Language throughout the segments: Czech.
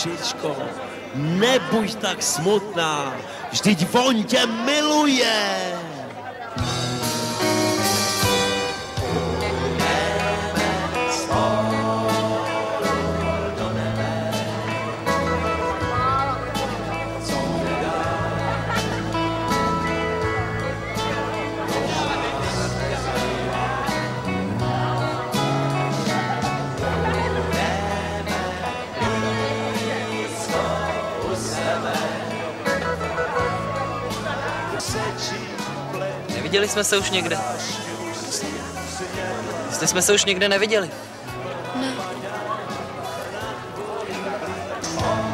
holčičko, nebuď tak smutná, vždyť on tě miluje. Neviděli jsme se už někde? Jestli jsme se už někde neviděli? Ne.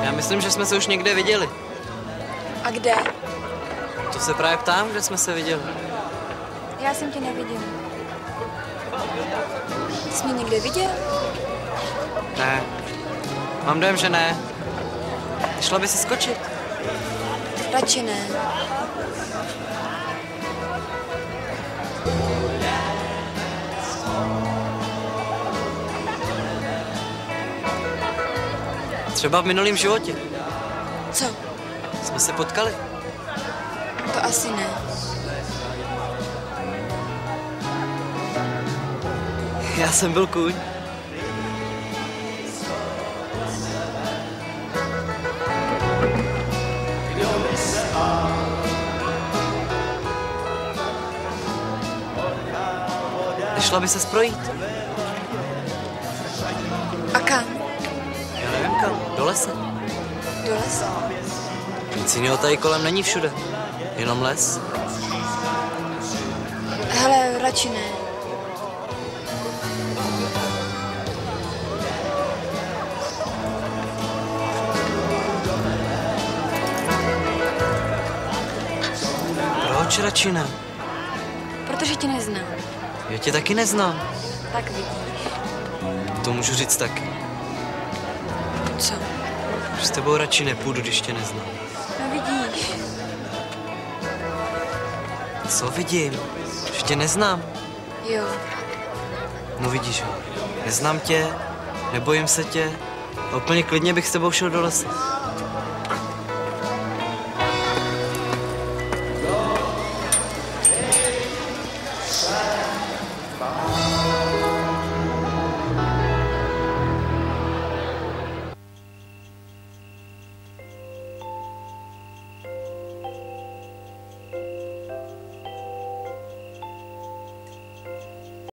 Já myslím, že jsme se už někde viděli. A kde? To se právě ptám, kde jsme se viděli. Já jsem tě neviděl. Jsi mě někde viděl? Ne. Mám dojem, že ne. Šla by si skočit? Radši ne. Třeba v minulém životě. Co? Jsme se potkali. To asi ne. Já jsem byl kůň. Nešla by se projít? A kam? Já nevím kam. Do lesa. Do lesa? Nic jiného tady kolem není všude. Jenom les. Hele, radši ne. Proč radši ne? Protože tě neznám. Já tě taky neznám. Tak vidíš. To můžu říct taky. Co? Že s tebou radši nepůjdu, když tě neznám. No vidíš. Co vidím? Že tě neznám. Jo. No vidíš ho. Neznám tě, nebojím se tě. A úplně klidně bych s tebou šel do lesa.